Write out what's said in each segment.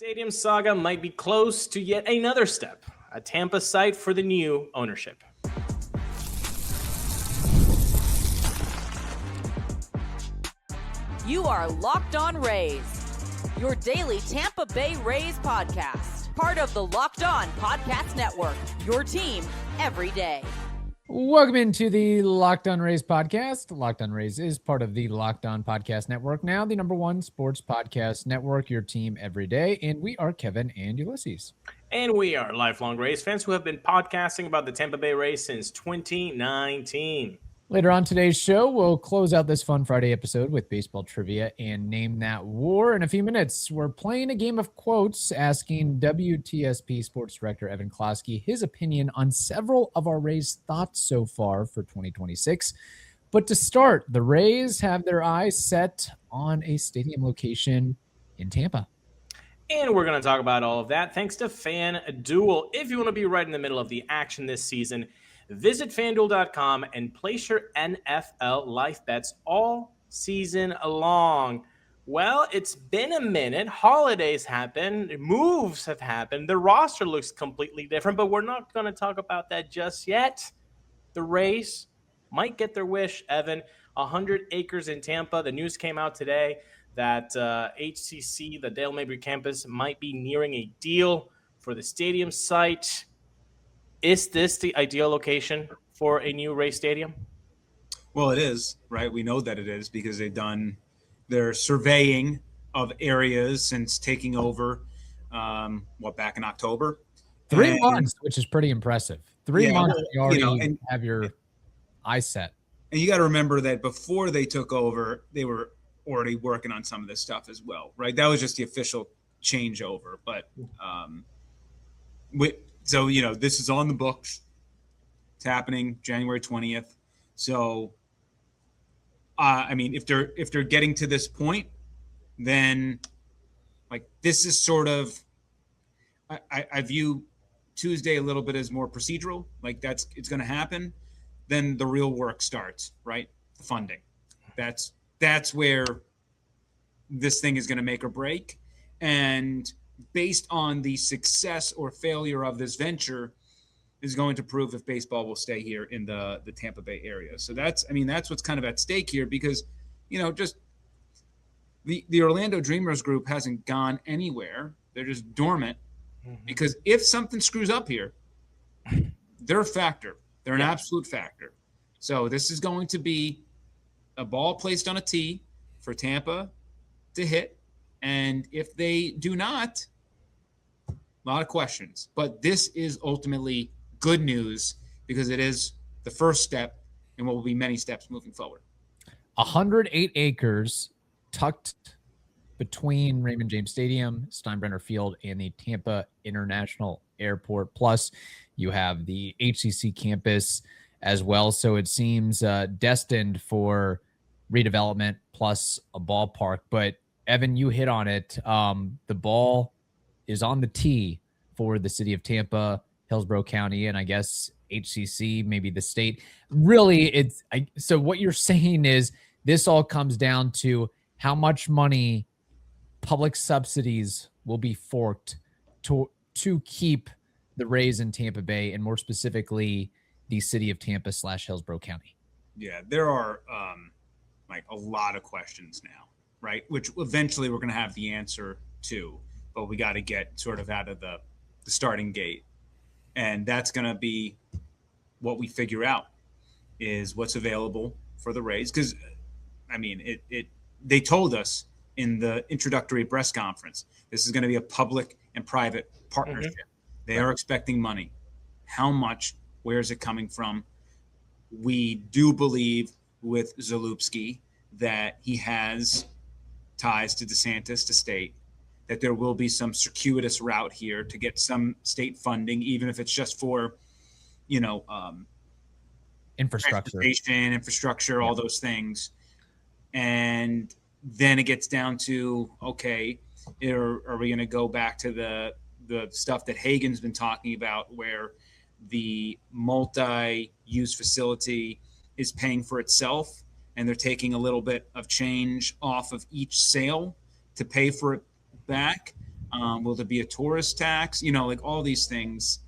Stadium saga might be close to yet another step, a Tampa site for the new ownership. You are Locked On Rays, your daily Tampa Bay Rays podcast, part of the Locked On Podcast Network, your team every day. Welcome into the Locked On Rays podcast. Locked On Rays is part of the Locked On Podcast Network, now the #1 sports podcast network, your team every day. And we are Kevin and Ulises. And we are lifelong Rays fans who have been podcasting about the Tampa Bay Rays since 2019. Later on today's show, we'll close out this fun Friday episode with baseball trivia and Name That War. In a few minutes, we're playing a game of quotes, asking WTSP Sports Director Evan Closky his opinion on several of our Rays' thoughts so far for 2026. But to start, the Rays have their eyes set on a stadium location in Tampa. And we're going to talk about all of that thanks to FanDuel. If you want to be right in the middle of the action this season, visit FanDuel.com and place your NFL life bets all season long. Well, it's been a minute. Holidays happen. Moves have happened. The roster looks completely different, but we're not going to talk about that just yet. The Rays might get their wish, Evan. 100 acres in Tampa. The news came out today that HCC, the Dale Mabry campus, might be nearing a deal for the stadium site. Is this the ideal location for a new Rays stadium? Well, it is, right? We know that it is because they've done their surveying of areas since taking over, back in October. 3 months, which is pretty impressive. 3 months, you already have your eyes set. And you got to remember that before they took over, they were already working on some of this stuff as well, right? That was just the official changeover. But So, this is on the books. It's happening January 20th. So, if they're getting to this point, then this is sort of, I view Tuesday a little bit as more procedural. It's going to happen. Then the real work starts, right? The funding. That's where this thing is going to make or break. And based on the success or failure of this venture is going to prove if baseball will stay here in the Tampa Bay area. So that's what's kind of at stake here because, just the Orlando Dreamers group hasn't gone anywhere. They're just dormant because if something screws up here, they're a factor. They're an absolute factor. So this is going to be a ball placed on a tee for Tampa to hit. And if they do not, a lot of questions. But this is ultimately good news because it is the first step in what will be many steps moving forward. 108 acres tucked between Raymond James Stadium, Steinbrenner Field, and the Tampa International Airport. Plus, you have the HCC campus as well. So it seems destined for redevelopment plus a ballpark. But Evan, you hit on it. The ball is on the tee for the city of Tampa, Hillsborough County, and I guess HCC, maybe the state. Really, so what you're saying is this all comes down to how much money public subsidies will be forked to keep the Rays in Tampa Bay, and more specifically, the city of Tampa / Hillsborough County. Yeah, there are a lot of questions now, right? Which eventually we're going to have the answer to, but we got to get sort of out of the starting gate. And that's going to be what we figure out is what's available for the Rays. Because, they told us in the introductory press conference, this is going to be a public and private partnership. They are expecting money. How much? Where is it coming from? We do believe with Zalupski that he has ties to DeSantis to state, that there will be some circuitous route here to get some state funding, even if it's just for, infrastructure, all those things. And then it gets down to, okay, are we going to go back to the stuff that Hagan's been talking about, where the multi-use facility is paying for itself and they're taking a little bit of change off of each sale to pay for it back? Will there be a tourist tax? Like all these things.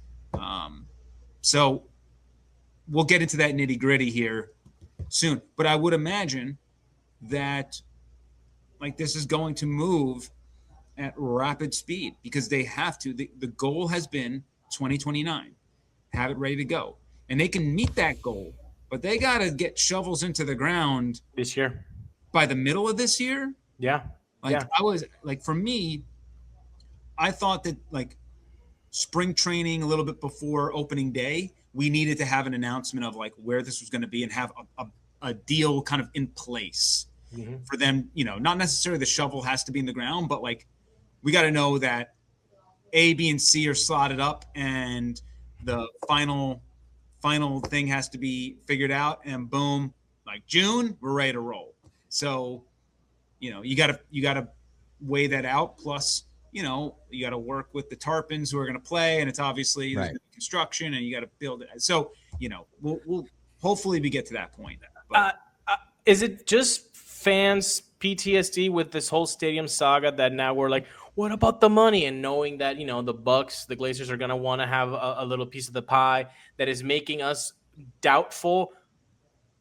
So we'll get into that nitty gritty here soon. But I would imagine that like this is going to move at rapid speed because they have to. The goal has been 2029, have it ready to go. And they can meet that goal, but they got to get shovels into the ground this year by the middle of this year. Yeah. I was like, for me, I thought that like spring training a little bit before opening day, we needed to have an announcement of like where this was going to be and have a deal kind of in place for them. Not necessarily the shovel has to be in the ground, but like we got to know that A, B, and C are slotted up and the final thing has to be figured out, and boom, like June, we're ready to roll. So, you gotta weigh that out. Plus, you got to work with the tarpons who are going to play, and it's obviously right. construction, and you got to build it. So, we'll hopefully we get to that point. But is it just fans PTSD with this whole stadium saga that now we're like, what about the money? And knowing that, the Bucks, the Glazers are going to want to have a little piece of the pie that is making us doubtful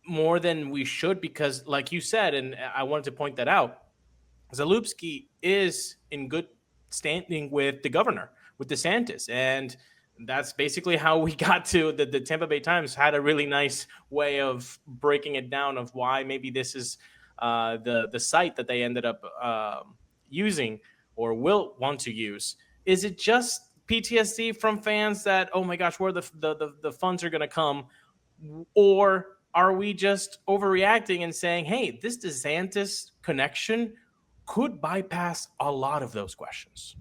more than we should, because like you said, and I wanted to point that out, Zalewski is in good standing with the governor, with DeSantis. And that's basically how we got to the Tampa Bay Times had a really nice way of breaking it down of why maybe this is the site that they ended up using or will want to use. Is it just PTSD from fans that, oh my gosh, where the funds are going to come? Or are we just overreacting and saying, hey, this DeSantis connection could bypass a lot of those questions?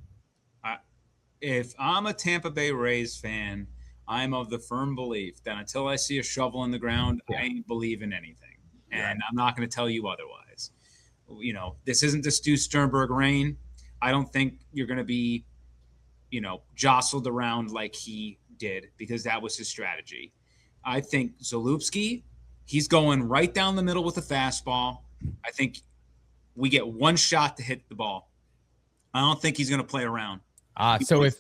If I'm a Tampa Bay Rays fan, I'm of the firm belief that until I see a shovel in the ground, I ain't believe in anything. And I'm not going to tell you otherwise. This isn't the Stu Sternberg reign. I don't think you're going to be, jostled around like he did, because that was his strategy. I think Zalewski, he's going right down the middle with a fastball. I think we get one shot to hit the ball. I don't think he's going to play around. So if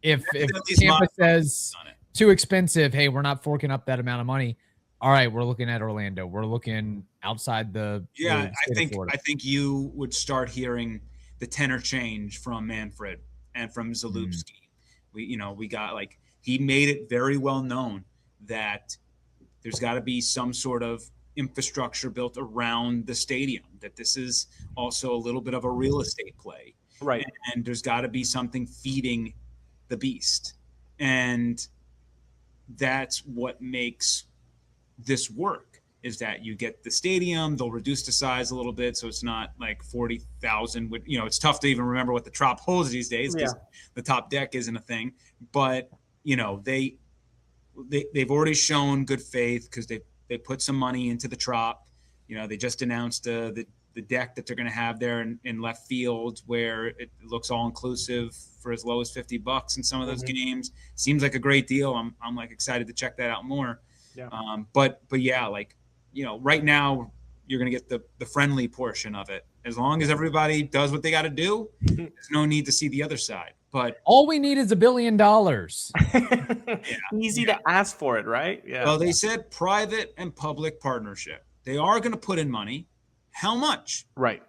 Tampa says too expensive, hey, we're not forking up that amount of money. All right, we're looking at Orlando. We're looking outside the I think you would start hearing the tenor change from Manfred and from Zalewski. We got like, he made it very well known that there's got to be some sort of infrastructure built around the stadium, that this is also a little bit of a real estate play. Right. And there's got to be something feeding the beast. And that's what makes this work, is that you get the stadium, they'll reduce the size a little bit, so it's not like 40,000. It's tough to even remember what the Trop holds these days because the top deck isn't a thing. But, they've already shown good faith because they put some money into the Trop. They just announced the deck that they're going to have there in left field, where it looks all inclusive for as low as $50 in some of those games. Seems like a great deal. I'm like excited to check that out more. Yeah. But yeah, like, right now you're going to get the friendly portion of it. As long as everybody does what they got to do, there's no need to see the other side. But all we need is $1 billion. Easy to ask for it, right? Yeah. Well, they said private and public partnership. They are going to put in money. How much? Right.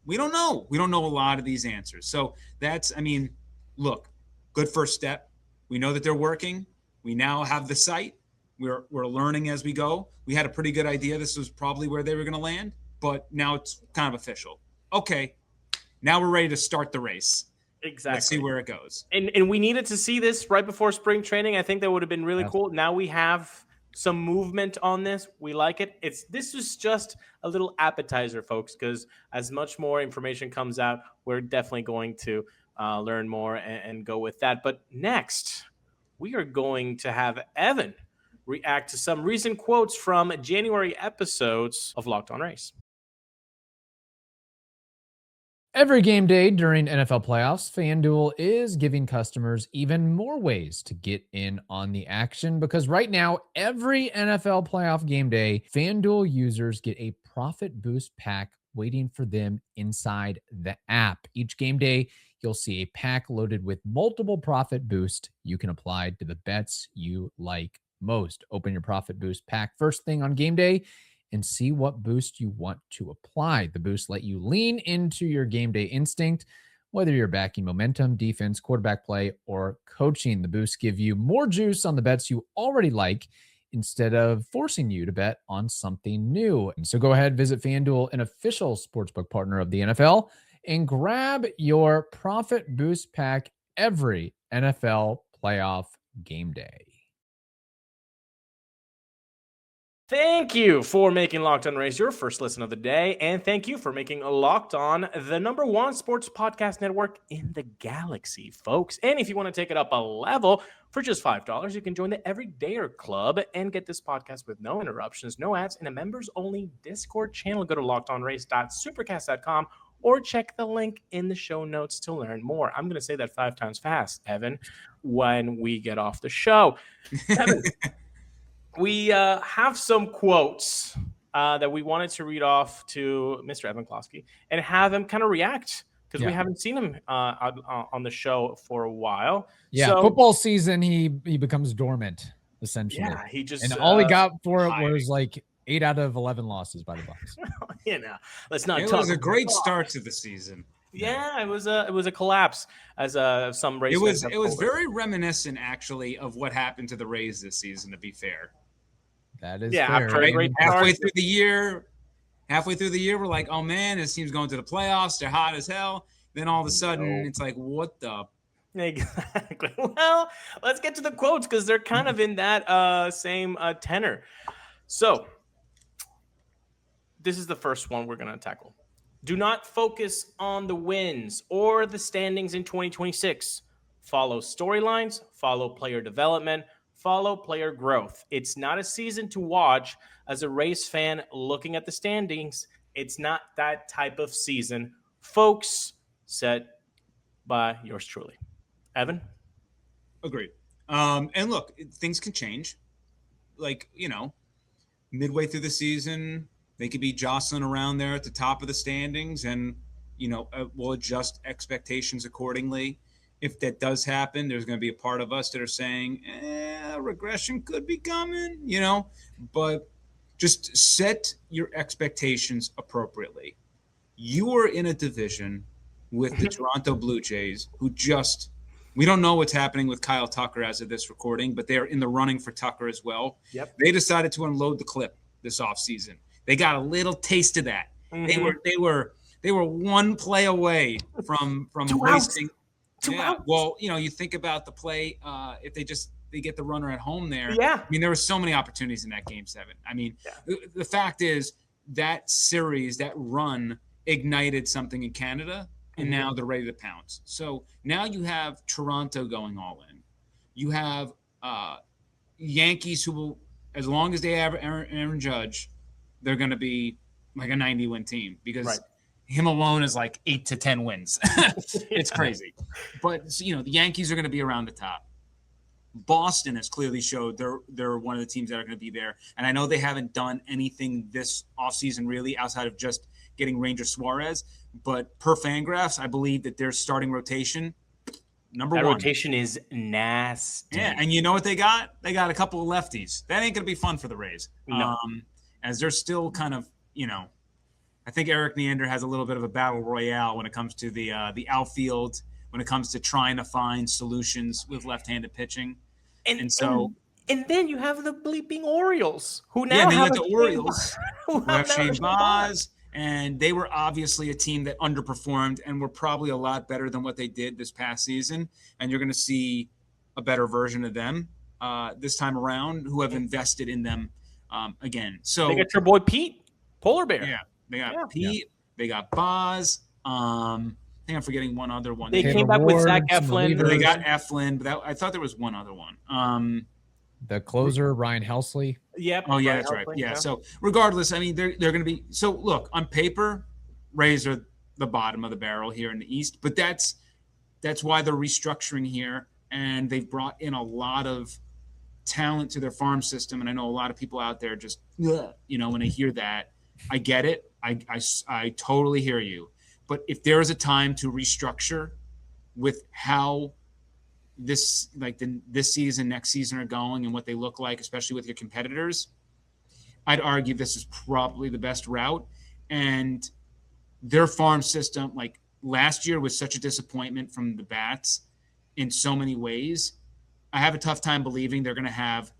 We don't know. We don't know a lot of these answers. So look, good first step. We know that they're working. We now have the site. We're learning as we go. We had a pretty good idea this was probably where they were going to land, but now it's kind of official. Okay, now we're ready to start the race. Exactly. Let's see where it goes. And we needed to see this right before spring training. I think that would have been really cool. Now we have some movement on this. We like it. This is just a little appetizer, folks, because as much more information comes out, we're definitely going to learn more and go with that. But next, we are going to have Evan react to some recent quotes from January episodes of Locked On Rays. Every game day during NFL playoffs, FanDuel is giving customers even more ways to get in on the action, because right now, every NFL playoff game day, FanDuel users get a profit boost pack waiting for them inside the app. Each game day, you'll see a pack loaded with multiple profit boosts you can apply to the bets you like most. Open your profit boost pack first thing on game day and see what boost you want to apply. The boosts let you lean into your game day instinct, whether you're backing momentum, defense, quarterback play, or coaching. The boosts give you more juice on the bets you already like instead of forcing you to bet on something new. And so go ahead, visit FanDuel, an official sportsbook partner of the NFL, and grab your profit boost pack every NFL playoff game day. Thank you for making Locked On Rays your first listen of the day, and thank you for making Locked On the #1 sports podcast network in the galaxy, folks. And if you want to take it up a level, for just $5, you can join the Everydayer Club and get this podcast with no interruptions, no ads, and a members-only Discord channel. Go to lockedonrays.supercast.com or check the link in the show notes to learn more. I'm going to say that 5 times fast, Evan, when we get off the show. Evan, we have some quotes that we wanted to read off to Mr. Evan Closky and have him kind of react because we haven't seen him on the show for a while. Yeah, so, football season, he becomes dormant, essentially. Yeah, he just and all he got for it was like 8 out of 11 losses by the Bucs. Let's not. It was a great start to the season. Yeah, it was a collapse as some Rays. It was very reminiscent, actually, of what happened to the Rays this season. To be fair, that is fair. Right? Halfway through the year, we're like, oh man, this team's going to the playoffs. They're hot as hell. Then all of a sudden, it's like, what the? Exactly. Well, let's get to the quotes because they're kind of in that same tenor. So, this is the first one we're going to tackle. Do not focus on the wins or the standings in 2026. Follow storylines, follow player development, follow player growth. It's not a season to watch as a Rays fan looking at the standings. It's not that type of season. Folks, said by yours truly. Evan? Agreed. And look, things can change. Like, midway through the season, they could be jostling around there at the top of the standings, and, we'll adjust expectations accordingly. If that does happen, there's going to be a part of us that are saying, regression could be coming, but just set your expectations appropriately. You are in a division with the Toronto Blue Jays, who we don't know what's happening with Kyle Tucker as of this recording, but they're in the running for Tucker as well. Yep. They decided to unload the clip this offseason. They got a little taste of that. Mm-hmm. They were one play away from wasting. Outs. Well, you think about the play if they get the runner at home there. Yeah. I mean, there were so many opportunities in that game 7. I mean, the fact is that series, that run ignited something in Canada, and now they're ready to pounce. So now you have Toronto going all in. You have Yankees who will, as long as they have Aaron Judge, they're going to be like a 90-win team because him alone is like 8 to 10 wins. It's crazy. But, the Yankees are going to be around the top. Boston has clearly showed they're one of the teams that are going to be there. And I know they haven't done anything this offseason really outside of just getting Ranger Suarez. But per Fangraphs, I believe that their starting rotation, number one. Rotation is nasty. Yeah, and you know what they got? They got a couple of lefties. That ain't going to be fun for the Rays. No. As they're still kind of, I think Eric Neander has a little bit of a battle royale when it comes to the outfield, when it comes to trying to find solutions with left-handed pitching. And then you have the bleeping Orioles, who now have the Orioles who have Shane Baz. And they were obviously a team that underperformed and were probably a lot better than what they did this past season. And you're going to see a better version of them this time around, who have invested in them again. So they got your boy Pete, Polar Bear. Yeah, they got Pete. Yeah. They got Baz. I think I'm forgetting one other one. They came back with Zach Eflin. They got Eflin, but I thought there was one other one. The closer, Ryan Helsley. Yep. Oh, yeah, that's right. Yeah. So regardless, I mean, they're going to be – so, look, on paper, Rays are the bottom of the barrel here in the East, but that's why they're restructuring here, and they've brought in a lot of talent to their farm system, and I know a lot of people out there just, when they hear that, I get it. I totally hear you. But if there is a time to restructure with how this season, next season are going and what they look like, especially with your competitors, I'd argue this is probably the best route. And their farm system, like last year, was such a disappointment from the bats in so many ways. I have a tough time believing they're going to have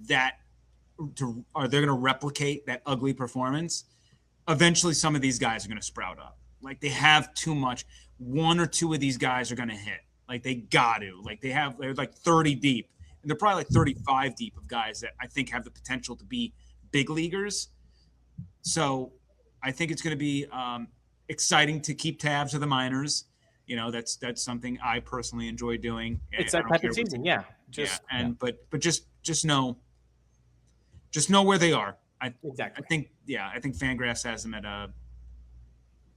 that, or they're going to replicate that ugly performance. Eventually, some of these guys are going to sprout up. Like, they have too much. One or two of these guys are going to hit. Like, they got to. Like, they're like 30 deep. And they're probably like 35 deep of guys that I think have the potential to be big leaguers. So I think it's going to be exciting to keep tabs of the minors. You know, that's something I personally enjoy doing. It's that type of season, yeah. But just know where they are. Exactly. I think Fangraphs has them at a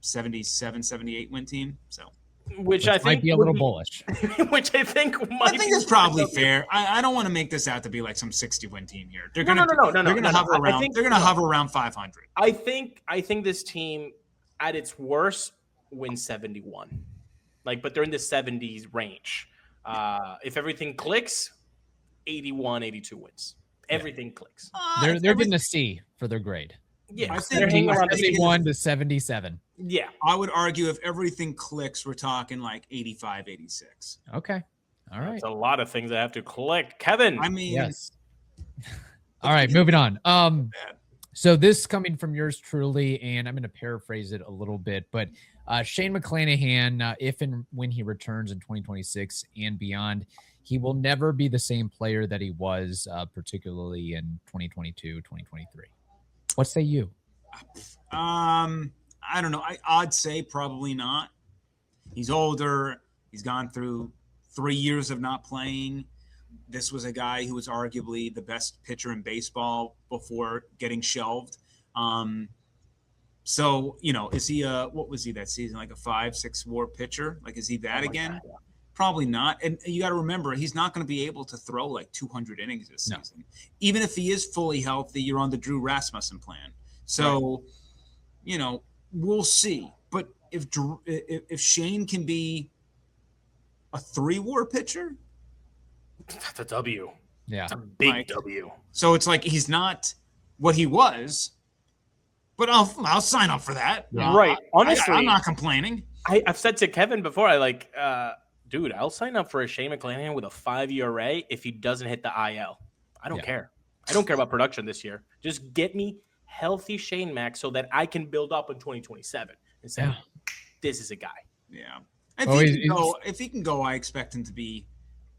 77, 78 win team. So, which I think might be a little bullish. Which I think is probably fair. I don't want to make this out to be like some 60 win team here. They're going to hover around 500. I think this team at its worst wins 71. But they're in the 70s range. If everything clicks, 81, 82 wins. Everything clicks. They're getting a C for their grade. Yeah, I think they're hanging around 71 to 77. Yeah. I would argue if everything clicks, we're talking like 85, 86. Okay. All right. That's a lot of things that have to click. Kevin. I mean, yes. All right, moving on. So this coming from yours truly, and I'm going to paraphrase it a little bit, but Shane McClanahan, if and when he returns in 2026 and beyond, he will never be the same player that he was, particularly in 2022, 2023. What say you? I don't know. I'd say probably not. He's older. He's gone through 3 years of not playing. This was a guy who was arguably the best pitcher in baseball before getting shelved. So, is he what was he that season? Like a 5-6 WAR pitcher? Like, is he that again? God. Probably not. And you got to remember, he's not going to be able to throw like 200 innings this season. Even if he is fully healthy, you're on the Drew Rasmussen plan. So, we'll see. But if Shane can be a 3 WAR pitcher, that's a W. Yeah. It's a big W. So it's like he's not what he was, but I'll sign up for that. Right. Honestly, I'm not complaining. I've said to Kevin before, dude, I'll sign up for a Shane McClanahan with a 5 ERA if he doesn't hit the IL. I don't care. I don't care about production this year. Just get me healthy Shane Mac so that I can build up in 2027 and say, this is a guy. Yeah. If he can go, I expect him to be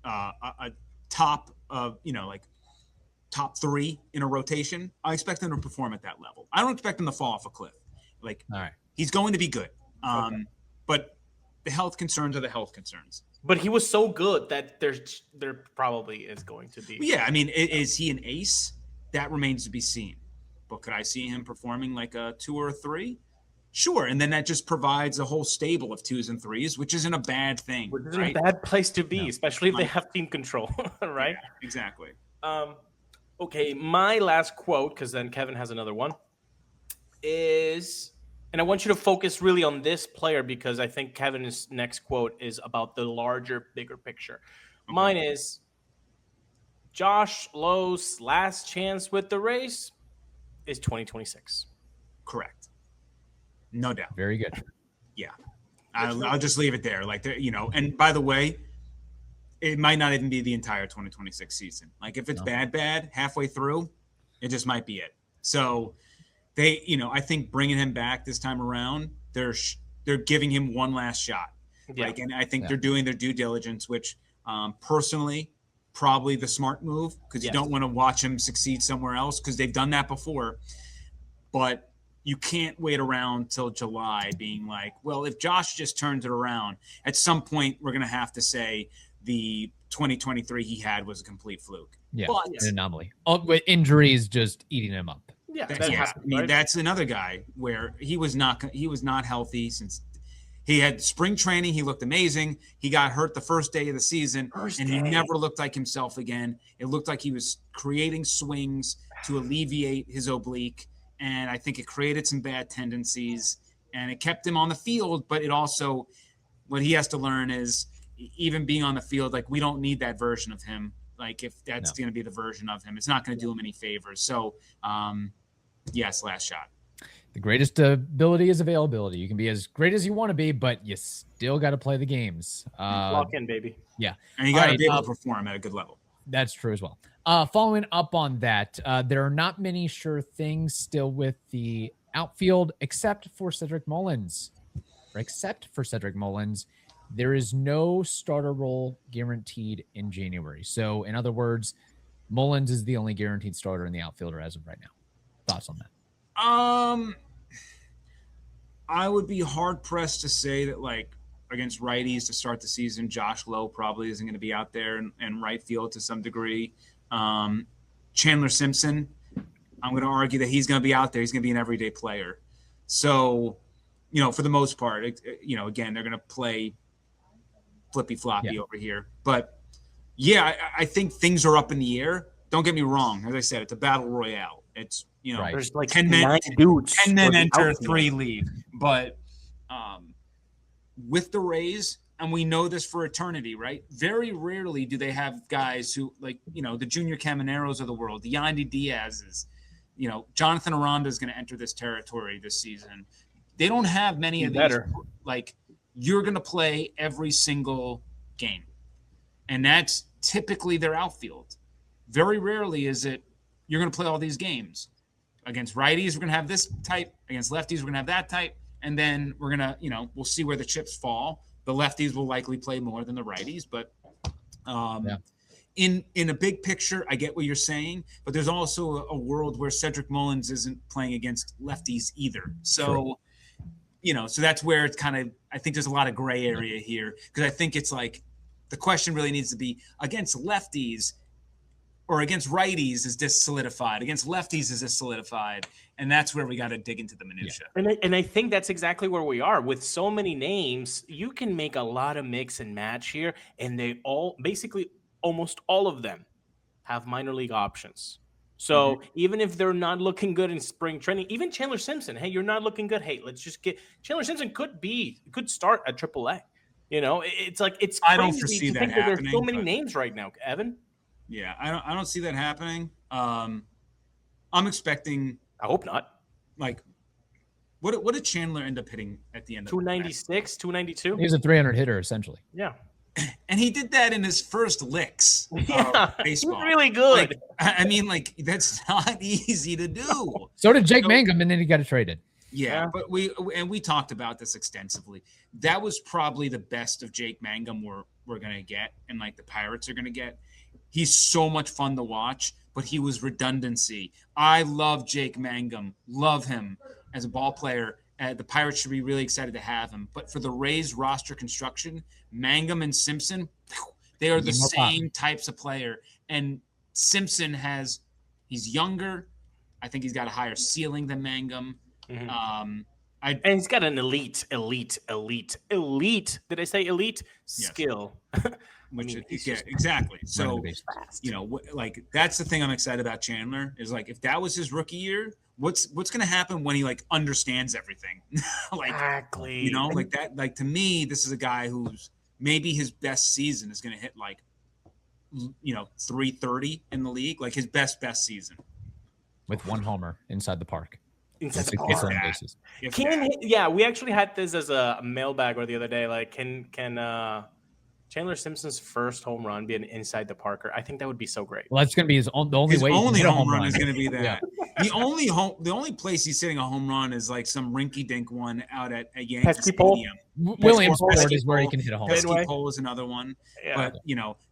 a top of, top 3 in a rotation. I expect him to perform at that level. I don't expect him to fall off a cliff. All right. He's going to be good. But the health concerns are the health concerns. But he was so good that there probably is going to be. Yeah, I mean, is he an ace? That remains to be seen. But could I see him performing like a 2 or a 3? Sure, and then that just provides a whole stable of 2s and 3s, which isn't a bad thing. Which isn't a bad place to be, especially if they have team control, right? Yeah, exactly. Okay, my last quote, because then Kevin has another one, is, and I want you to focus really on this player because I think Kevin's next quote is about the larger, bigger picture. Okay. Mine is, Josh Lowe's last chance with the Rays is 2026. Correct. No doubt. Very good. Yeah. I'll just leave it there. And by the way, it might not even be the entire 2026 season. Like if it's bad, halfway through, it just might be it. So they, I think bringing him back this time around, they're giving him one last shot. Yeah. And I think they're doing their due diligence, which personally, probably the smart move because you don't want to watch him succeed somewhere else because they've done that before. But you can't wait around till July being like, well, if Josh just turns it around, at some point we're going to have to say the 2023 he had was a complete fluke. Yeah, an anomaly. With injuries just eating him up. Yeah, that's another guy where he was not healthy since he had spring training. He looked amazing. He got hurt the first day of the season, he never looked like himself again. It looked like he was creating swings to alleviate his oblique. And I think it created some bad tendencies and it kept him on the field, but it also what he has to learn is even being on the field, like we don't need that version of him. Like if that's going to be the version of him, it's not going to do him any favors. So, yes, last shot. The greatest ability is availability. You can be as great as you want to be, but you still got to play the games. Lock in, baby. Yeah. And you got to be able to perform at a good level. That's true as well. Following up on that, there are not many sure things still with the outfield, except for Cedric Mullins. There is no starter role guaranteed in January. So, in other words, Mullins is the only guaranteed starter in the outfielder as of right now. Thoughts on that? I would be hard pressed to say that, like, against righties to start the season, Josh Lowe probably isn't going to be out there in right field to some degree. Chandler Simpson, I'm going to argue that he's going to be out there. He's going to be an everyday player. So, for the most part, again, they're going to play flippy-floppy over here. But, yeah, I think things are up in the air. Don't get me wrong. As I said, it's a battle royale. It's, Right. There's like 10 men, 9 dudes. 10 men enter, outfield. 3 leave. But with the Rays, and we know this for eternity, right? Very rarely do they have guys who, like, the Junior Camaneros of the world, the Yandy Diaz's, Jonathan Aranda is going to enter this territory this season. They don't have many of these. Like, you're going to play every single game. And that's typically their outfield. Very rarely is it you're going to play all these games. Against righties, we're going to have this type. Against lefties, we're going to have that type. And then we're going to, we'll see where the chips fall. The lefties will likely play more than the righties. But in a big picture, I get what you're saying. But there's also a world where Cedric Mullins isn't playing against lefties either. So, so that's where it's kind of, I think there's a lot of gray area here. Because I think it's like the question really needs to be against lefties or against righties, is this solidified? Against lefties, is this solidified? And that's where we got to dig into the minutia. Yeah. And I think that's exactly where we are. With so many names, you can make a lot of mix and match here, and they all, basically almost all of them, have minor league options. So even if they're not looking good in spring training, even Chandler Simpson, hey, you're not looking good. Hey, let's just get Chandler Simpson could start at AAA. It's like it's crazy. I don't foresee that happening. There's so many names right now, Evan. Yeah, I don't see that happening. I'm expecting. I hope not. Like, what did Chandler end up hitting at the end of 296, 292? He's a 300 hitter, essentially. Yeah. And he did that in his first licks of baseball. He's really good. I mean, that's not easy to do. So did Jake Mangum, and then he got traded. Yeah, but we talked about this extensively. That was probably the best of Jake Mangum we're going to get, and like the Pirates are going to get. He's so much fun to watch, but he was redundancy. I love Jake Mangum, love him as a ball player. The Pirates should be really excited to have him. But for the Rays roster construction, Mangum and Simpson, they are the same types of player. And Simpson he's younger. I think he's got a higher ceiling than Mangum. And he's got an elite. Did I say elite? Yes. Skill. Exactly. So, like that's the thing I'm excited about Chandler is like if that was his rookie year, what's going to happen when he like understands everything? Exactly. Like that. Like to me, this is a guy who's maybe his best season is going to hit like 330 in the league, like his best season with 1 homer inside the park. Inside the park. Yeah. We actually had this as a mailbag or the other day. Like, can Chandler Simpson's first home run be an inside the parker? I think that would be so great. Well, that's going to be the only way. Only home run is going to be that. Yeah. The only place he's hitting a home run is like some rinky-dink one out at Yankee Stadium. Williamsport is where he can hit a home run. Pesky Pole is another one. Yeah. But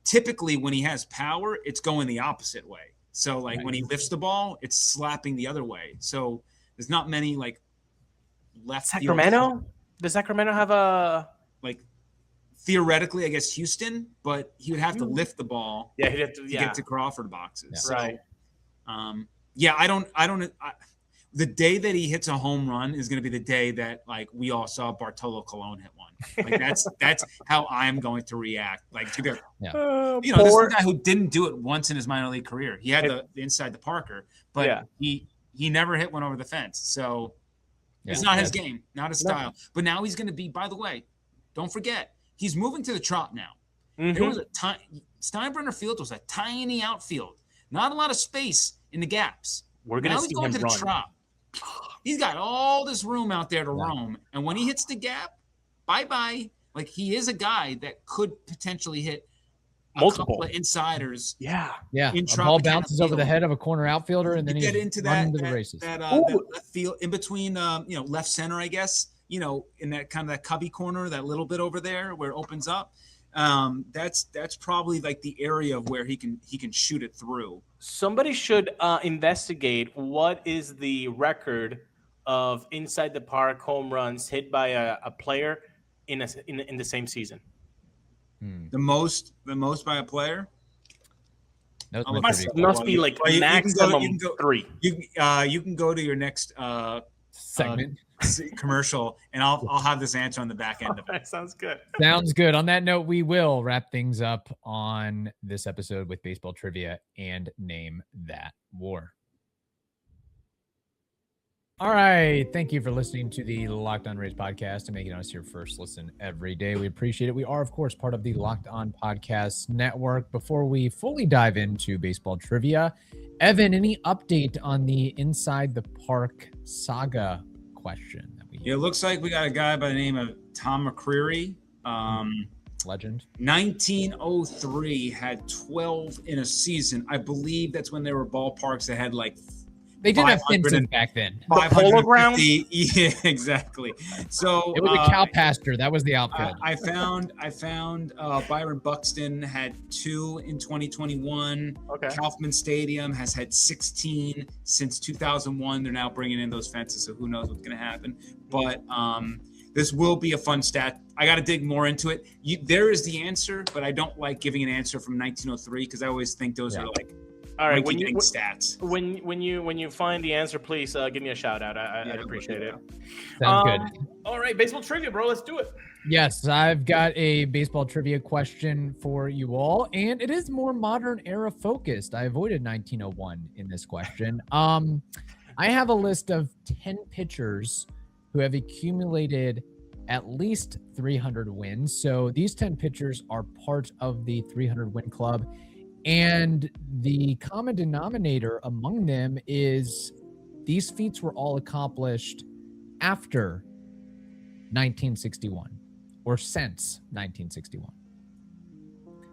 typically when he has power, it's going the opposite way. So like when he lifts the ball, it's slapping the other way. So there's not many like left. Sacramento? Does Sacramento have a like? Theoretically, I guess Houston, but he would have to lift the ball. Yeah, he'd have to get to Crawford boxes. Yeah. So, right. I don't. The day that he hits a home run is going to be the day that like we all saw Bartolo Colon hit one. Like that's how I'm going to react. Like to the, this is a guy who didn't do it once in his minor league career. He had the inside the Parker, but he never hit one over the fence. So it's not his game, not his style. But now he's going to be. By the way, don't forget, he's moving to the Trop now. Mm-hmm. There was Steinbrenner Field was a tiny outfield, not a lot of space in the gaps. We're gonna see him to the run. Trop. He's got all this room out there to roam, and when he hits the gap, bye. Like, he is a guy that could potentially hit multiple couple of insiders. Yeah. A ball bounces over the head of a corner outfielder, and then you he's get into running that, to the races. that left field in between, left center, I guess. In that kind of that cubby corner, that little bit over there where it opens up. That's probably like the area of where he can shoot it through. Somebody should investigate what is the record of inside the park home runs hit by a player in the same season. The most by a player. Must be like maximum 3. You can go to your next segment commercial, and I'll have this answer on the back end of it. That sounds good. Sounds good. On that note, we will wrap things up on this episode with baseball trivia and Name That War. All right. Thank you for listening to the Locked On Rays podcast and making us your first listen every day. We appreciate it. We are, of course, part of the Locked On Podcast Network. Before we fully dive into baseball trivia, Evan, any update on the Inside the Park saga question? It looks like we got a guy by the name of Tom McCreary. Legend. 1903 had 12 in a season. I believe that's when there were ballparks that had like they didn't have fencing back then. The Polo Ground? Yeah, exactly. So it was a cow pasture. That was the outfield. I found Byron Buxton had 2 in 2021. Okay. Kaufman Stadium has had 16 since 2001. They're now bringing in those fences, so who knows what's going to happen. But this will be a fun stat. I got to dig more into it. There is the answer, but I don't like giving an answer from 1903 because I always think those are like. All right, when stats. When you find the answer, please give me a shout out. I'd appreciate it. Sounds good. All right, baseball trivia, bro. Let's do it. Yes, I've got a baseball trivia question for you all, and it is more modern era focused. I avoided 1901 in this question. I have a list of 10 pitchers who have accumulated at least 300 wins. So these 10 pitchers are part of the 300 win club. And the common denominator among them is these feats were all accomplished after 1961 or since 1961.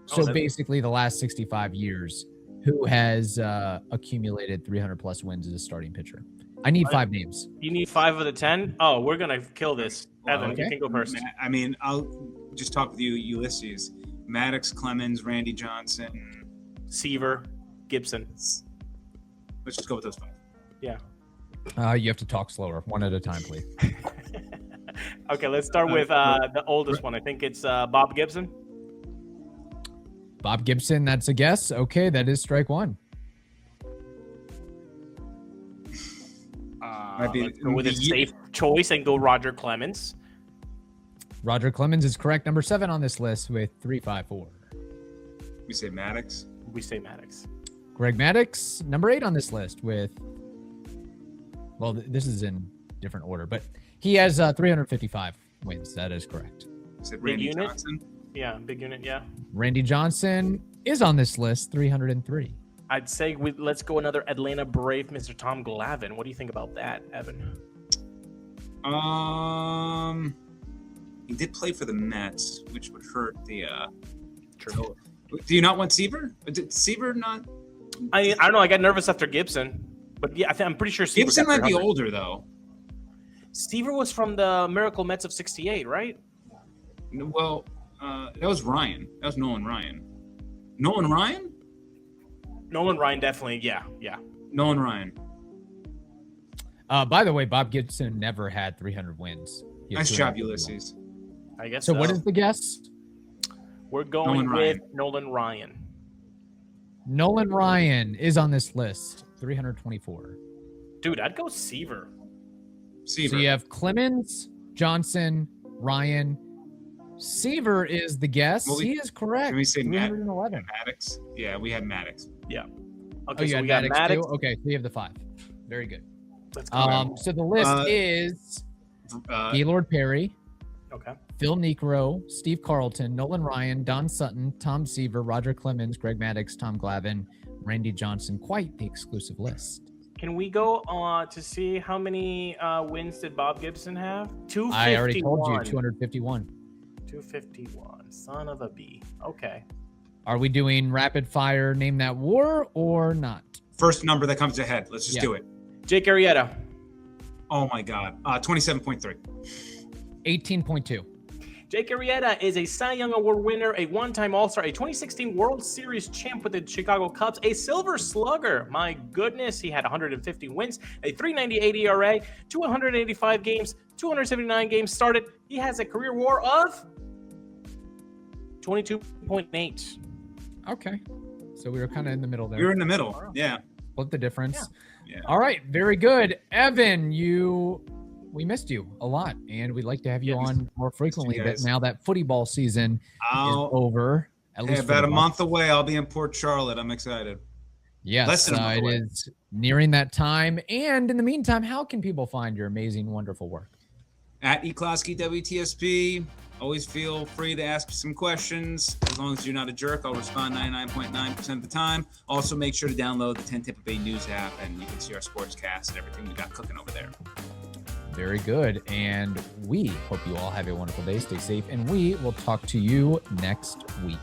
So basically the last 65 years, who has accumulated 300 plus wins as a starting pitcher? I need 5 names. You need 5 of the 10? Oh, we're going to kill this. Evan, you can go first. I mean, I'll just talk with you, Ulises. Maddox, Clemens, Randy Johnson, Seaver, Gibson. Let's just go with those 5. Yeah. You have to talk slower, one at a time, please. Okay, let's start with the oldest one. I think it's Bob Gibson. Bob Gibson, that's a guess. Okay, that is strike 1. Let's go with a safe choice and go Roger Clemens. Roger Clemens is correct. Number 7 on this list with 354. We say Maddox. We say Maddox. Greg Maddox, number 8 on this list with, well, this is in different order, but he has 355 wins. That is correct. Is it Randy Johnson? Yeah, big unit, yeah. Randy Johnson is on this list, 303. I'd say let's go another Atlanta Brave, Mr. Tom Glavine. What do you think about that, Evan? He did play for the Mets, which would hurt the. True. Do you not want Seaver? Did Seaver not? I don't know. I got nervous after Gibson, but yeah, I'm pretty sure Seaver Gibson might be older though. Seaver was from the Miracle Mets of '68, right? Well, that was Ryan. That was Nolan Ryan. Nolan Ryan? Nolan Ryan, definitely. Yeah. Nolan Ryan. By the way, Bob Gibson never had 300 wins. Nice job, Ulises. I guess so. What is the guess? We're going with Nolan Ryan. Nolan Ryan is on this list, 324. Dude, I'd go Seaver. So you have Clemens, Johnson, Ryan. Seaver is the guess. Well, he is correct. Can we say Maddox? Yeah, we have Maddox. Yeah. Okay, so we got Maddox. Okay, so we have the 5. Very good. Let's go. So the list is Gaylord Perry, Okay. Phil Niekro, Steve Carlton, Nolan Ryan, Don Sutton, Tom Seaver, Roger Clemens, Greg Maddux, Tom Glavine, Randy Johnson. Quite the exclusive list. Can we go to see how many wins did Bob Gibson have? 251. I already told you, 251. 251. Son of a bee. Okay. Are we doing rapid fire, name that war, or not? First number that comes to head. Let's just do it. Jake Arrieta. Oh my God. 27.3. 18.2. Jake Arrieta is a Cy Young Award winner, a one-time All-Star, a 2016 World Series champ with the Chicago Cubs, a Silver Slugger. My goodness, he had 150 wins, a 3.98 ERA, 285 games, 279 games started. He has a career WAR of 22.8. Okay. So we were kind of in the middle there. We were in the middle. Yeah. Split the difference. Yeah. All right. Very good. Evan, we missed you a lot, and we'd like to have you on more frequently. But now that footy ball season is over, at least about a month away, I'll be in Port Charlotte. I'm excited. Yes, Less than a month it away. is nearing that time. And in the meantime, how can people find your amazing, wonderful work? At Closky WTSP. Always feel free to ask some questions. As long as you're not a jerk, I'll respond 99.9% of the time. Also, make sure to download the 10 Tampa Bay News app, and you can see our sportscast and everything we got cooking over there. Very good. And we hope you all have a wonderful day. Stay safe, and we will talk to you next week.